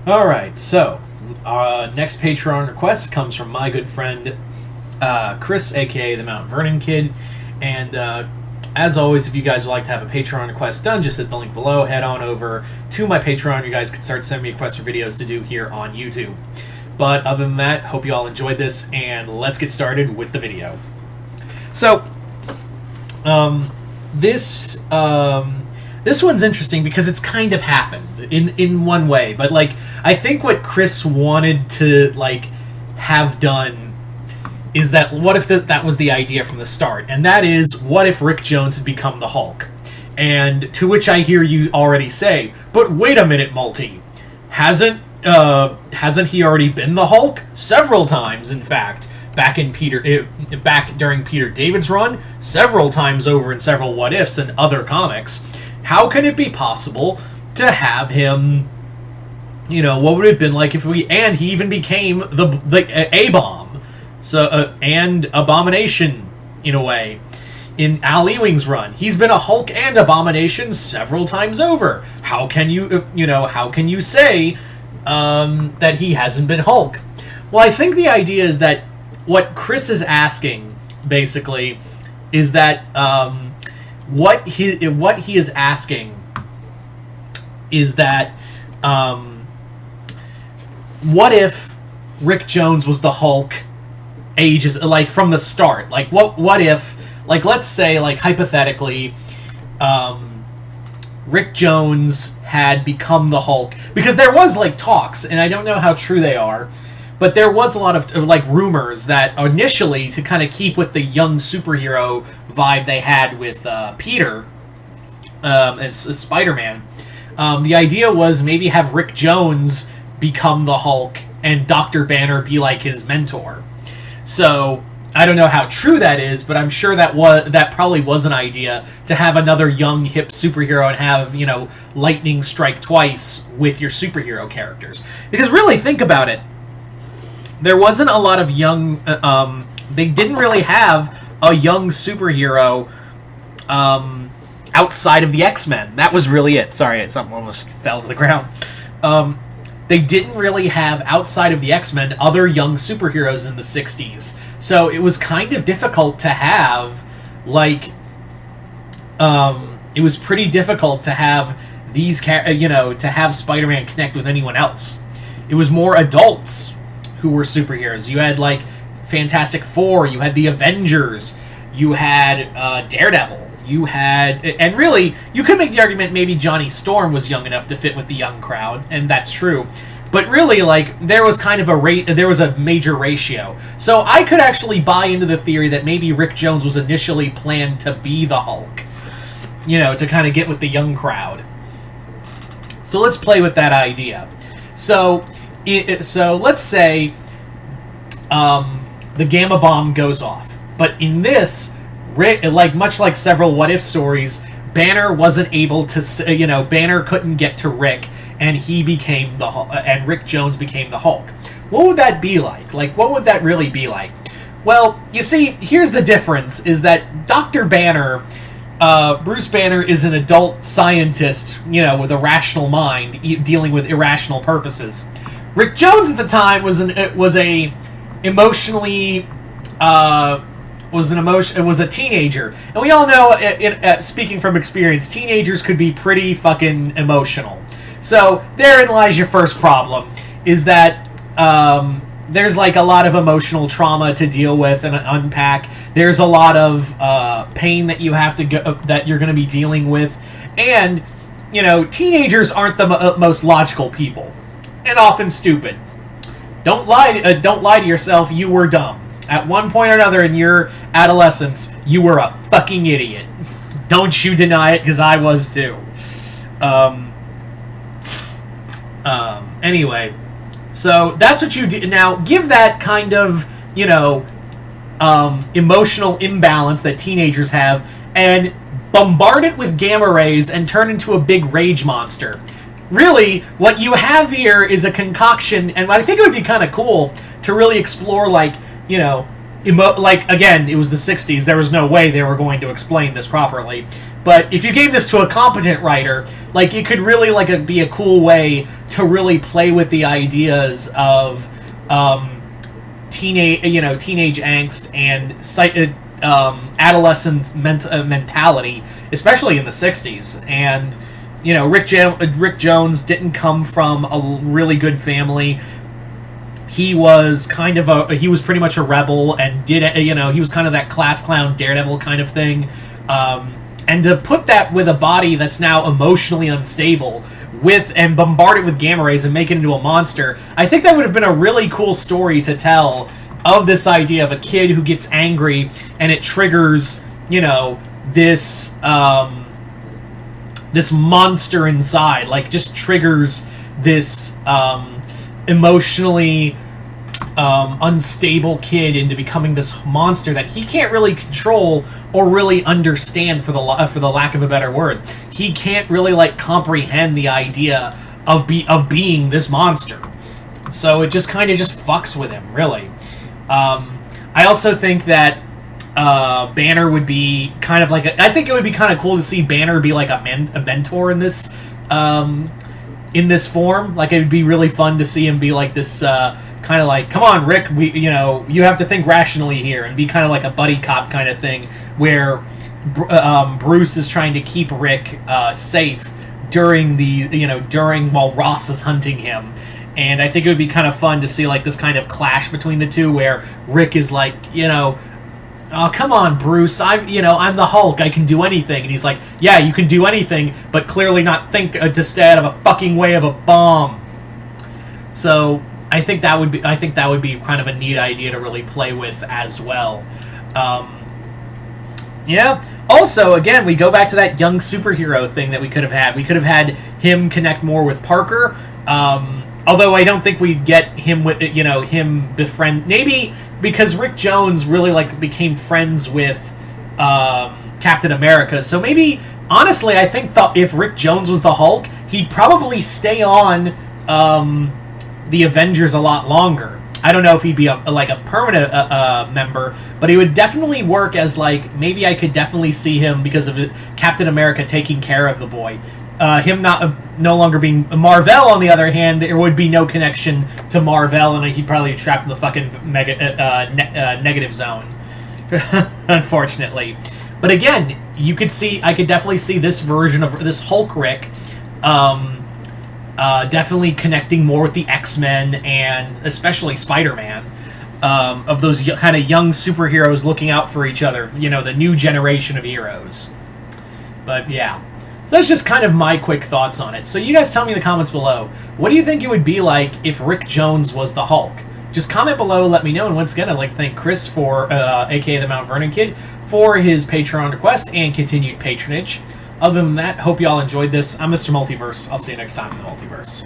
Alright, so, next Patreon request comes from my good friend, Chris, aka the Mount Vernon Kid, and, as always, if you guys would like to have a Patreon request done, just hit the link below, head on over to my Patreon, you guys can start sending me requests for videos to do here on YouTube. But other than that, hope you all enjoyed this, and let's get started with the video. So, this one's interesting because it's kind of happened in one way, but like I think what Chris wanted to like have done is that what if that was the idea from the start, and that is what if Rick Jones had become the Hulk? And to which I hear you already say, but wait a minute, Multi, hasn't he already been the Hulk several times? In fact, back during Peter David's run, several times over in several what ifs and other comics. How can it be possible to have him, you know, what would it have been like if and he even became the A-Bomb, so, and Abomination, in a way, in Al Ewing's run. He's been a Hulk and Abomination several times over. How can you, how can you say, that he hasn't been Hulk? Well, I think the idea is that what Chris is asking, basically, is that, what he is asking is that what if Rick Jones was the Hulk ages, like, from the start? Like, what if, like, let's say, like, hypothetically, Rick Jones had become the Hulk, because there was, like, talks, and I don't know how true they are, but there was a lot of, like, rumors that initially, to kind of keep with the young superhero vibe they had with Peter and Spider-Man, the idea was maybe have Rick Jones become the Hulk and Dr. Banner be like his mentor. So I don't know how true that is, but I'm sure that probably was an idea, to have another young hip superhero and have, lightning strike twice with your superhero characters. Because really, think about it. There wasn't a lot of young... they didn't really have a young superhero outside of the X-Men. That was really it. Sorry, something almost fell to the ground. They didn't really have, outside of the X-Men, other young superheroes in the 60s. So it was kind of difficult to have, like... it was pretty difficult to have these... to have Spider-Man connect with anyone else. It was more adults who were superheroes. You had, like, Fantastic Four, you had the Avengers, you had Daredevil, you had... And really, you could make the argument maybe Johnny Storm was young enough to fit with the young crowd, and that's true. But really, like, there was kind of there was a major ratio. So I could actually buy into the theory that maybe Rick Jones was initially planned to be the Hulk. To kind of get with the young crowd. So let's play with that idea. So let's say the Gamma Bomb goes off. But in this, Rick, much like several What If stories, Banner wasn't able to, Banner couldn't get to Rick, and he became the Hulk, and Rick Jones became the Hulk. What would that be like? Like, what would that really be like? Well, you see, here's the difference, is that Dr. Banner, Bruce Banner, is an adult scientist, with a rational mind, dealing with irrational purposes. Rick Jones at the time was a teenager, and we all know, speaking from experience, teenagers could be pretty fucking emotional. So therein lies your first problem, is that there's like a lot of emotional trauma to deal with and unpack. There's a lot of pain that you have to that you're going to be dealing with, and teenagers aren't the most logical people, and often stupid. Don't lie to yourself. You were dumb. At one point or another in your adolescence, you were a fucking idiot. Don't you deny it, because I was too. Anyway, so that's what you do. Now, give that kind of, emotional imbalance that teenagers have, and bombard it with gamma rays and turn into a big rage monster. Really, what you have here is a concoction, and I think it would be kind of cool to really explore, like, again, it was the 60s, there was no way they were going to explain this properly, but if you gave this to a competent writer, like, it could really, like, be a cool way to really play with the ideas of teenage angst and adolescent mentality, especially in the '60s. And Rick Jones didn't come from a really good family. He was he was pretty much a rebel and he was kind of that class clown Daredevil kind of thing. And to put that with a body that's now emotionally unstable and bombard it with gamma rays and make it into a monster, I think that would have been a really cool story to tell of this idea of a kid who gets angry and it triggers, this this monster inside, like just triggers this emotionally unstable kid into becoming this monster that he can't really control or really understand, for the lack of a better word. He can't really comprehend the idea of being this monster. So it just kind of fucks with him, really. I also think that Banner would be kind of I think it would be kind of cool to see Banner be like a mentor in this form. Like, it would be really fun to see him be like this kind of come on, Rick, you have to think rationally here, and be kind of like a buddy cop kind of thing, where Bruce is trying to keep Rick safe during while Ross is hunting him. And I think it would be kind of fun to see this kind of clash between the two, where Rick is oh, come on, Bruce, I'm the Hulk, I can do anything. And he's like, yeah, you can do anything, but clearly not think to stay out of a fucking way of a bomb. So I think that would be kind of a neat idea to really play with as well. Yeah. Also, again, we go back to that young superhero thing that we could have had. We could have had him connect more with Parker. Although I don't think we'd get him with him befriend, maybe because Rick Jones really became friends with Captain America. So maybe, honestly, I think if Rick Jones was the Hulk, he'd probably stay on the Avengers a lot longer. I don't know if he'd be a permanent member, but he would definitely work as maybe I could definitely see him, because of Captain America taking care of the boy. Him no longer being Mar-Vell, on the other hand, there would be no connection to Mar-Vell, and he'd probably be trapped in the fucking negative zone, unfortunately. But again, I could definitely see this version of this Hulk Rick definitely connecting more with the X-Men, and especially Spider-Man, of those kind of young superheroes looking out for each other, the new generation of heroes. But yeah. So that's just kind of my quick thoughts on it. So you guys tell me in the comments below, what do you think it would be like if Rick Jones was the Hulk? Just comment below, let me know. And once again, I'd like to thank Chris, aka the Mount Vernon Kid, for his Patreon request and continued patronage. Other than that, hope you all enjoyed this. I'm Mr. Multiverse. I'll see you next time in the Multiverse.